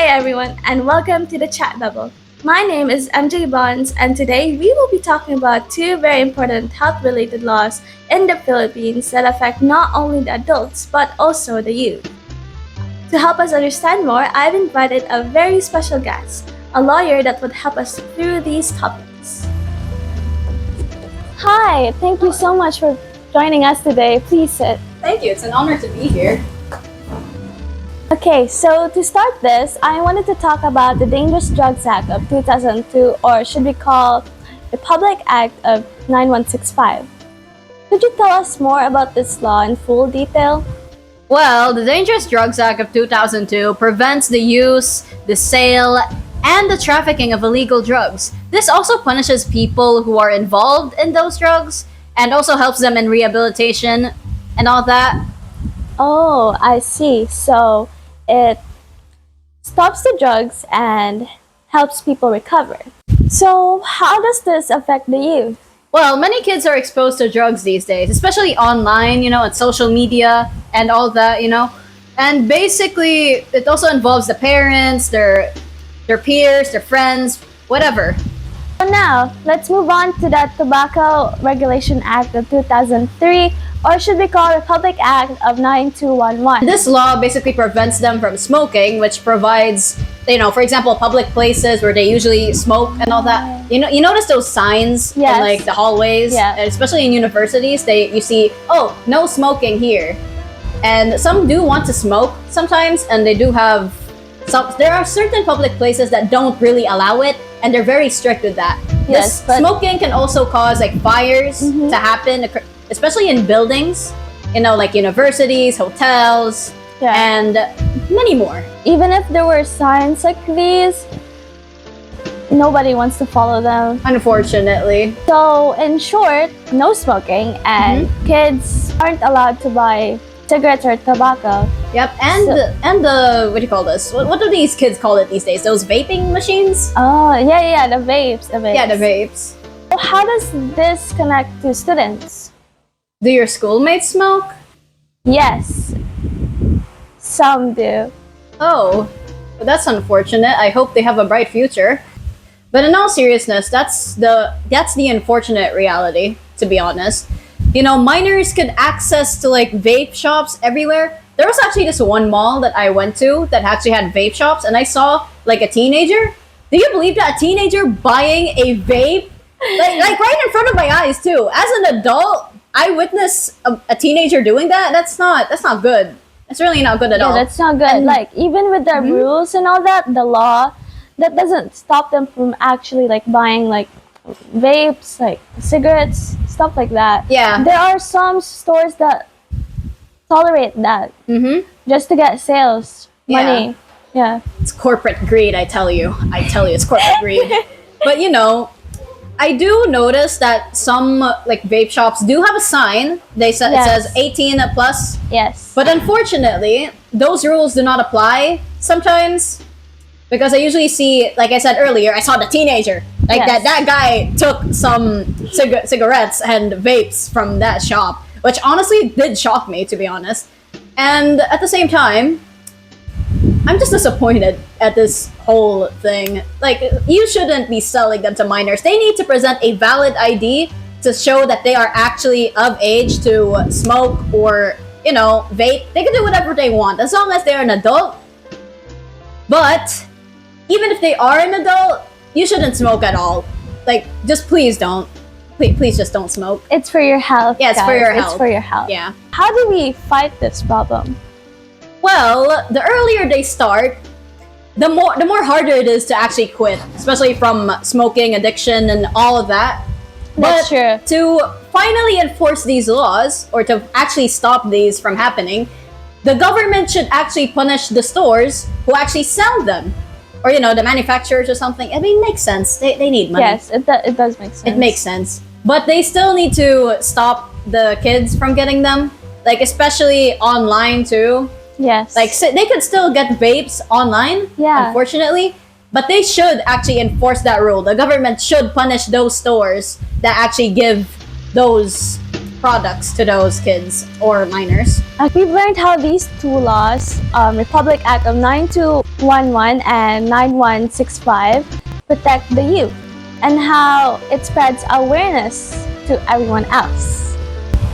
Hey everyone, and welcome to the Chat Bubble. My name is MJ Bonds, and today we will be talking about two very important health related laws in the Philippines that affect not only the adults but also the youth. To help us understand more, I've invited a very special guest, a lawyer that would help us through these topics. Hi, thank you so much for joining us today. Please sit. Thank you. It's an honor to be here. Okay, so to start this, I wanted to talk about the Dangerous Drugs Act of 2002, or should we call the Public Act of 9165. Could you tell us more about this law in full detail? Well, the Dangerous Drugs Act of 2002 prevents the use, the sale, and the trafficking of illegal drugs. This also punishes people who are involved in those drugs and also helps them in rehabilitation and all that. Oh, I see. So it stops the drugs and helps people recover. So, how does this affect the youth? Well, many kids are exposed to drugs these days, especially online, on social media and all that, And basically, it also involves the parents, their peers, their friends, whatever. So now, let's move on to the Tobacco Regulation Act of 2003, or should we call Republic Act of 9211. This law basically prevents them from smoking, which provides, for example, public places where they usually smoke and all that. You notice those signs Yes. in like the hallways, Yeah. and especially in universities. You see, oh, no smoking here, and some do want to smoke sometimes, and they do have some. There are certain public places that don't really allow it, and they're very strict with that. Yes, This but- smoking can also cause like fires to happen, especially in buildings, like universities, hotels, Yeah. and many more. Even if there were signs like these, nobody wants to follow them. Unfortunately. So, in short, no smoking, and kids aren't allowed to buy cigarettes or tobacco. Yep, and the what do you call this? What do these kids call it these days? Those vaping machines? Oh, yeah, the vapes. Yeah, the vapes. So how does this connect to students? Do your schoolmates smoke? Yes, some do. Oh, well, that's unfortunate. I hope they have a bright future. But in all seriousness, that's the unfortunate reality, to be honest. Minors could access to like vape shops everywhere. There was actually this one mall that I went to that actually had vape shops, and I saw like a teenager. Do you believe that a teenager buying a vape, like right in front of my eyes too? As an adult, I witnessed a teenager doing that. That's not good. It's really not good at all. Yeah, that's not good. And- Like, even with the rules and all that, the law, that doesn't stop them from actually like buying like vapes, like cigarettes, stuff like that. Yeah. There are some stores that tolerate that just to get sales money. Yeah. It's corporate greed, I tell you. It's corporate greed. But I do notice that some like vape shops do have a sign. It says 18 plus. Yes. But unfortunately, those rules do not apply sometimes, because I usually see, like I said earlier, I saw the teenager. Like Yes. that guy took some cigarettes and vapes from that shop, which honestly did shock me, to be honest. And at the same time, I'm just disappointed at this whole thing. Like, you shouldn't be selling them to minors. They need to present a valid ID to show that they are actually of age to smoke or, vape. They can do whatever they want as long as they're an adult. But even if they are an adult, you shouldn't smoke at all. Like, just please don't. Please just don't smoke. It's for your health. Yeah, it's for guys. your It's health. for your health. Yeah. How do we fight this problem? Well, the earlier they start, the more harder it is to actually quit, especially from smoking, addiction, and all of that. That's true. To finally enforce these laws, or to actually stop these from happening, the government should actually punish the stores who actually sell them, or the manufacturers or something. I mean, it makes sense. They need money. Yes, it does make sense. It makes sense. But they still need to stop the kids from getting them, like especially online too. Yes. Like, so they could still get vapes online, Yeah. unfortunately, but they should actually enforce that rule. The government should punish those stores that actually give those products to those kids or minors. We've learned how these two laws, Republic Act of 9211 and 9165, protect the youth, and how it spreads awareness to everyone else.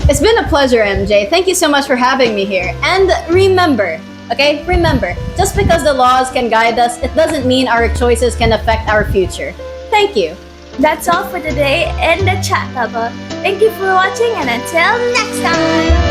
It's been a pleasure, MJ. Thank you so much for having me here. And remember, okay, remember, just because the laws can guide us, it doesn't mean our choices can affect our future. Thank you. That's all for today in the chat bubble. Thank you for watching, and until next time!